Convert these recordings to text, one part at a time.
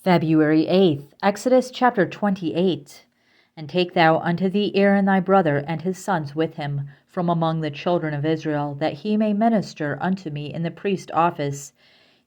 February 8th, Exodus chapter 28. And take thou unto thee Aaron thy brother and his sons with him from among the children of Israel, that he may minister unto me in the priest office,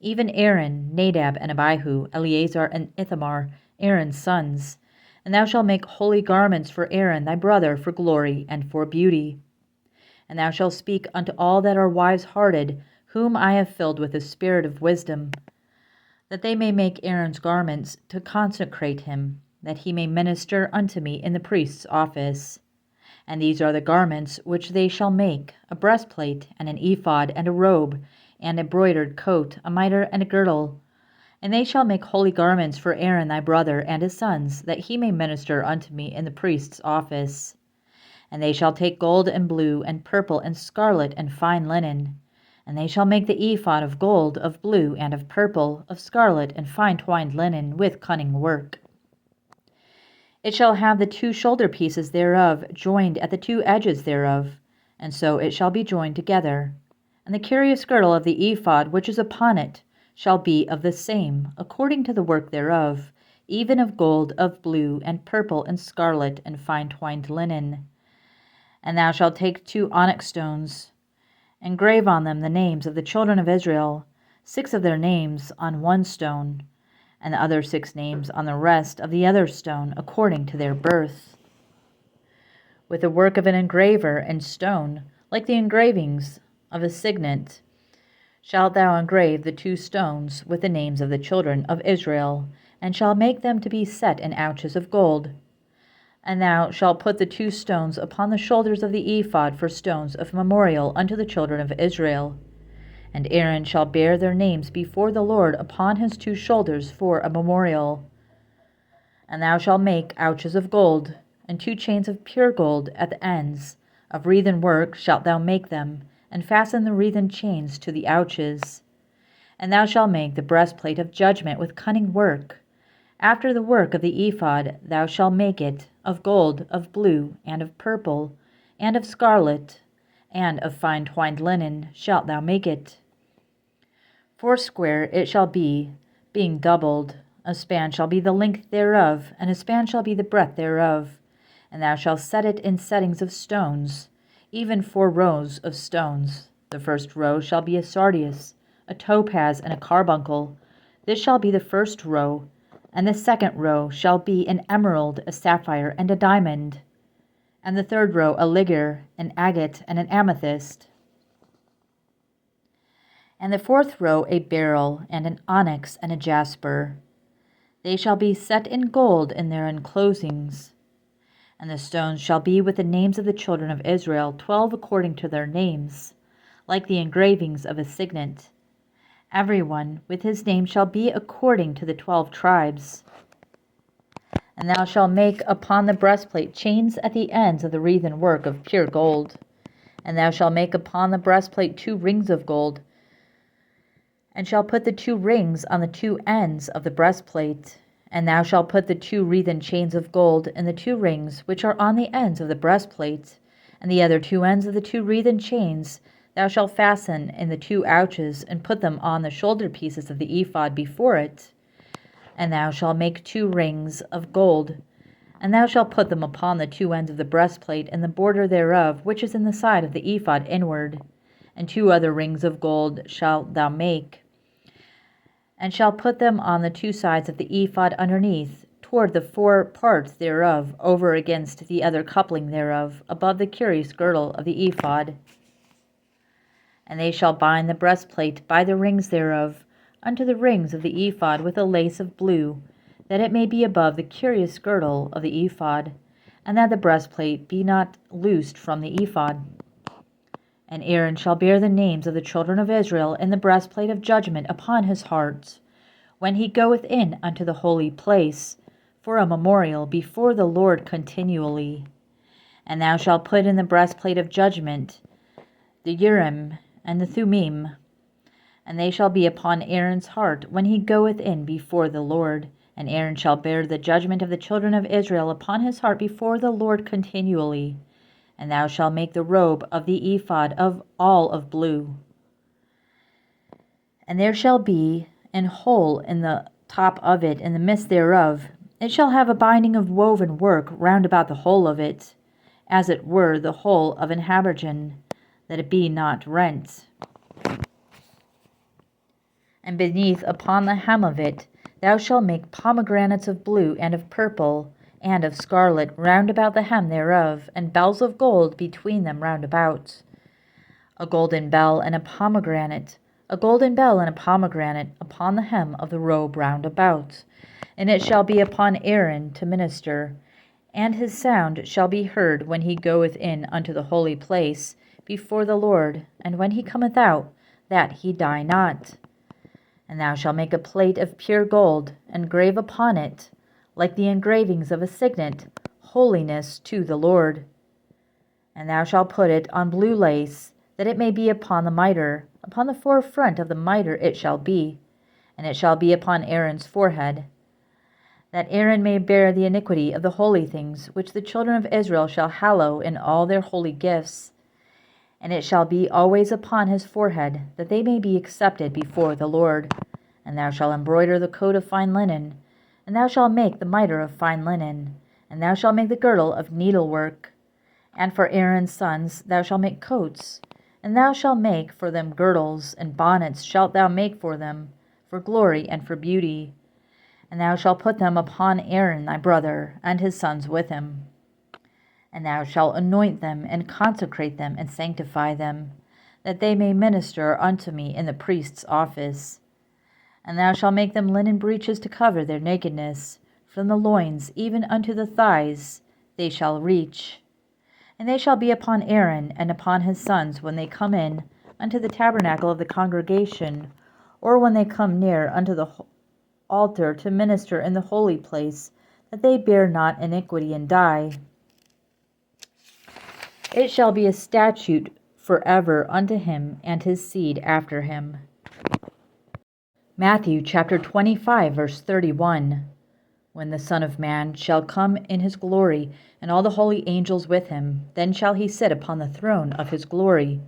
even Aaron, Nadab, and Abihu, Eleazar, and Ithamar, Aaron's sons. And thou shalt make holy garments for Aaron thy brother for glory and for beauty. And thou shalt speak unto all that are wise-hearted, whom I have filled with the spirit of wisdom, that they may make Aaron's garments to consecrate him, that he may minister unto me in the priest's office. And these are the garments which they shall make: a breastplate, and an ephod, and a robe, and a broidered coat, a mitre, and a girdle. And they shall make holy garments for Aaron thy brother and his sons, that he may minister unto me in the priest's office. And they shall take gold, and blue, and purple, and scarlet, and fine linen. And they shall make the ephod of gold, of blue, and of purple, of scarlet, and fine twined linen, with cunning work. It shall have the two shoulder pieces thereof joined at the two edges thereof, and so it shall be joined together. And the curious girdle of the ephod which is upon it shall be of the same, according to the work thereof, even of gold, of blue, and purple, and scarlet, and fine twined linen. And thou shalt take 2 onyx stones, and grave on them the names of the children of Israel, 6 of their names on one stone, and the other 6 names on the rest of the other stone, according to their birth. With the work of an engraver and stone, like the engravings of a signet, shalt thou engrave the 2 stones with the names of the children of Israel, and shalt make them to be set in ouches of gold. And thou shalt put the 2 stones upon the shoulders of the ephod for stones of memorial unto the children of Israel. And Aaron shall bear their names before the Lord upon his 2 shoulders for a memorial. And thou shalt make ouches of gold, and 2 chains of pure gold at the ends. Of wreathen work shalt thou make them, and fasten the wreathen chains to the ouches. And thou shalt make the breastplate of judgment with cunning work. After the work of the ephod thou shalt make it of gold, of blue, and of purple, and of scarlet, and of fine twined linen shalt thou make it. 4 it shall be, being doubled. A span shall be the length thereof, and a span shall be the breadth thereof. And thou shalt set it in settings of stones, even 4 rows of stones. The first row shall be a sardius, a topaz, and a carbuncle. This shall be the first row. And the second row shall be an emerald, a sapphire, and a diamond. And the third row a ligure, an agate, and an amethyst. And the 4th row a beryl, and an onyx, and a jasper. They shall be set in gold in their enclosings. And the stones shall be with the names of the children of Israel, 12 according to their names, like the engravings of a signet. Every one with his name shall be according to the 12 tribes. And thou shalt make upon the breastplate chains at the ends of the wreathen work of pure gold. And thou shalt make upon the breastplate 2 rings of gold, and shalt put the 2 rings on the 2 ends of the breastplate. And thou shalt put the 2 wreathen chains of gold in the 2 rings which are on the ends of the breastplate, and the other 2 ends of the 2 wreathen chains thou shalt fasten in the 2 ouches, and put them on the shoulder pieces of the ephod before it. And thou shalt make 2 rings of gold, and thou shalt put them upon the 2 ends of the breastplate and the border thereof, which is in the side of the ephod inward. And 2 other rings of gold shalt thou make, and shalt put them on the 2 sides of the ephod underneath, toward the 4 parts thereof, over against the other coupling thereof, above the curious girdle of the ephod. And they shall bind the breastplate by the rings thereof unto the rings of the ephod with a lace of blue, that it may be above the curious girdle of the ephod, and that the breastplate be not loosed from the ephod. And Aaron shall bear the names of the children of Israel in the breastplate of judgment upon his heart, when he goeth in unto the holy place, for a memorial before the Lord continually. And thou shalt put in the breastplate of judgment the Urim and the Thummim, and they shall be upon Aaron's heart when he goeth in before the Lord. And Aaron shall bear the judgment of the children of Israel upon his heart before the Lord continually. And thou shalt make the robe of the ephod of all of blue. And there shall be an hole in the top of it and the midst thereof. It shall have a binding of woven work round about the whole of it, as it were the whole of an habergeon, that it be not rent. And beneath upon the hem of it thou shalt make pomegranates of blue and of purple and of scarlet round about the hem thereof, and bells of gold between them round about. A golden bell and a pomegranate, a golden bell and a pomegranate upon the hem of the robe round about. And it shall be upon Aaron to minister, and his sound shall be heard when he goeth in unto the holy place before the Lord, and when he cometh out, that he die not. And thou shalt make a plate of pure gold, and grave upon it, like the engravings of a signet, holiness to the Lord. And thou shalt put it on blue lace, that it may be upon the mitre, upon the forefront of the mitre it shall be, and it shall be upon Aaron's forehead, that Aaron may bear the iniquity of the holy things, which the children of Israel shall hallow in all their holy gifts. And it shall be always upon his forehead, that they may be accepted before the Lord. And thou shalt embroider the coat of fine linen, and thou shalt make the mitre of fine linen, and thou shalt make the girdle of needlework. And for Aaron's sons thou shalt make coats, and thou shalt make for them girdles, and bonnets shalt thou make for them, for glory and for beauty. And thou shalt put them upon Aaron thy brother, and his sons with him. And thou shalt anoint them, and consecrate them, and sanctify them, that they may minister unto me in the priest's office. And thou shalt make them linen breeches to cover their nakedness, from the loins even unto the thighs they shall reach. And they shall be upon Aaron and upon his sons when they come in unto the tabernacle of the congregation, or when they come near unto the altar to minister in the holy place, that they bear not iniquity and die. It shall be a statute forever unto him and his seed after him. Matthew chapter 25, verse 31. When the Son of Man shall come in his glory, and all the holy angels with him, then shall he sit upon the throne of his glory.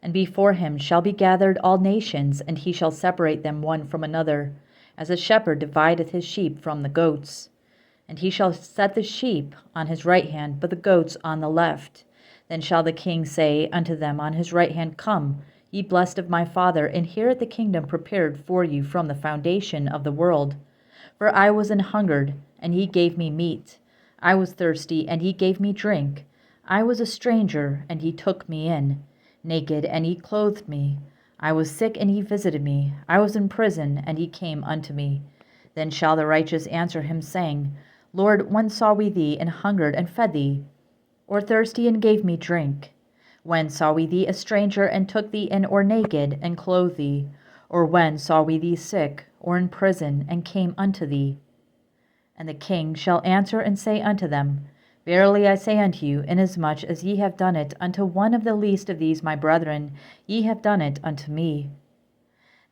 And before him shall be gathered all nations, and he shall separate them one from another, as a shepherd divideth his sheep from the goats. And he shall set the sheep on his right hand, but the goats on the left. Then shall the king say unto them on his right hand, Come, ye blessed of my Father, inherit the kingdom prepared for you from the foundation of the world. For I was an hungered, and ye gave me meat. I was thirsty, and ye gave me drink. I was a stranger, and ye took me in. Naked, and ye clothed me. I was sick, and ye visited me. I was in prison, and ye came unto me. Then shall the righteous answer him, saying, Lord, when saw we thee an hungered, and fed thee? Or thirsty, and gave me drink? When saw we thee a stranger, and took thee in, or naked, and clothed thee? Or when saw we thee sick, or in prison, and came unto thee? And the king shall answer and say unto them, Verily I say unto you, inasmuch as ye have done it unto one of the least of these my brethren, ye have done it unto me.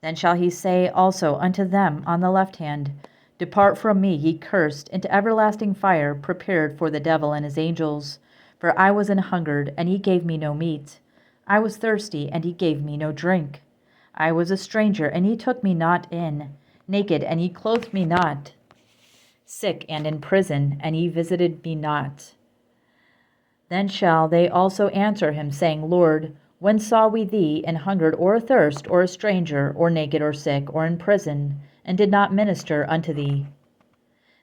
Then shall he say also unto them on the left hand, Depart from me, ye cursed, into everlasting fire, prepared for the devil and his angels. For I was an hungered, and ye gave me no meat. I was thirsty, and ye gave me no drink. I was a stranger, and ye took me not in. Naked, and ye clothed me not. Sick and in prison, and ye visited me not. Then shall they also answer him, saying, Lord, when saw we thee an hungered, or athirst, or a stranger, or naked, or sick, or in prison, and did not minister unto thee?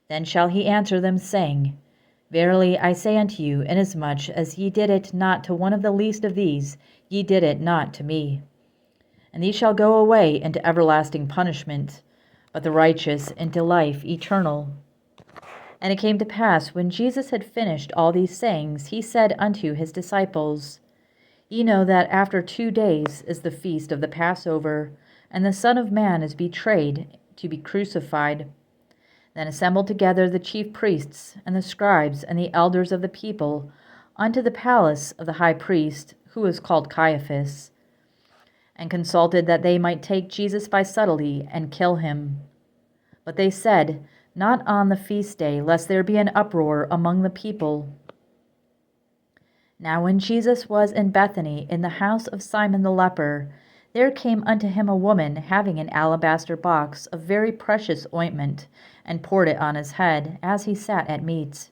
Then shall he answer them, saying, Verily I say unto you, inasmuch as ye did it not to one of the least of these, ye did it not to me. And these shall go away into everlasting punishment, but the righteous into life eternal. And it came to pass, when Jesus had finished all these sayings, he said unto his disciples, Ye know that after 2 days is the feast of the Passover, and the Son of Man is betrayed to be crucified. Then assembled together the chief priests, and the scribes, and the elders of the people, unto the palace of the high priest, who is called Caiaphas, and consulted that they might take Jesus by subtlety, and kill him. But they said, Not on the feast day, lest there be an uproar among the people. Now when Jesus was in Bethany, in the house of Simon the leper, There came unto him a woman having an alabaster box of very precious ointment, and poured it on his head, as he sat at meat.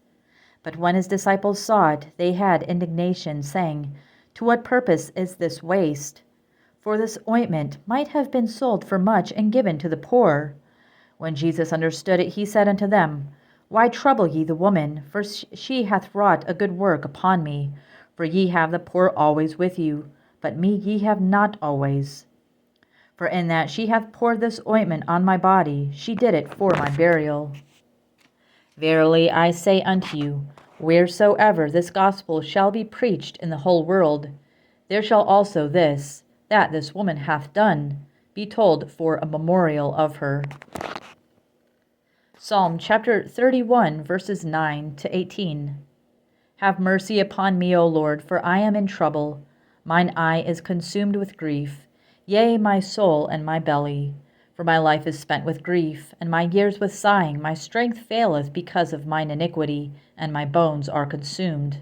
But when his disciples saw it, they had indignation, saying, To what purpose is this waste? For this ointment might have been sold for much and given to the poor. When Jesus understood it, he said unto them, Why trouble ye the woman? For she hath wrought a good work upon me. For ye have the poor always with you, but me ye have not always. For in that she hath poured this ointment on my body, she did it for my burial. Verily I say unto you, wheresoever this gospel shall be preached in the whole world, there shall also that this woman hath done, be told for a memorial of her. Psalm chapter 31, verses 9 to 18. Have mercy upon me, O Lord, for I am in trouble. Mine eye is consumed with grief, yea, my soul and my belly. For my life is spent with grief, and my years with sighing. My strength faileth because of mine iniquity, and my bones are consumed.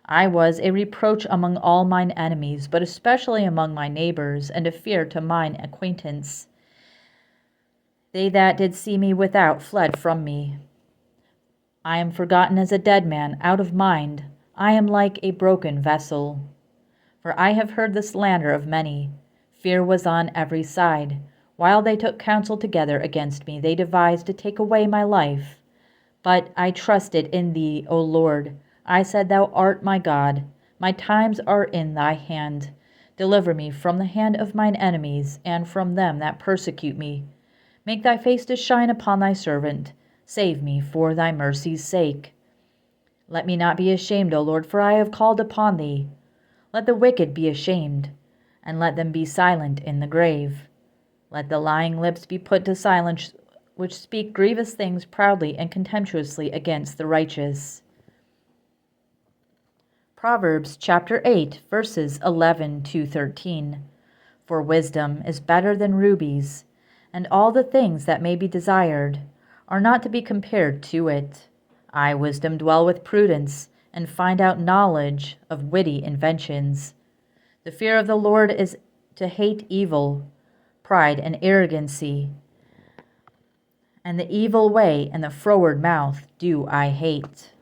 I was a reproach among all mine enemies, but especially among my neighbors, and a fear to mine acquaintance. They that did see me without fled from me. I am forgotten as a dead man, out of mind. I am like a broken vessel. For I have heard the slander of many. Fear was on every side. While they took counsel together against me, they devised to take away my life. But I trusted in thee, O Lord. I said, Thou art my God. My times are in thy hand. Deliver me from the hand of mine enemies, and from them that persecute me. Make thy face to shine upon thy servant. Save me for thy mercy's sake. Let me not be ashamed, O Lord, for I have called upon thee. Let the wicked be ashamed, and let them be silent in the grave. Let the lying lips be put to silence, which speak grievous things proudly and contemptuously against the righteous. Proverbs chapter 8, verses 11 to 13. For wisdom is better than rubies, and all the things that may be desired are not to be compared to it. I, wisdom, dwell with prudence, and find out knowledge of witty inventions. The fear of the Lord is to hate evil, pride and arrogancy, and the evil way and the froward mouth do I hate.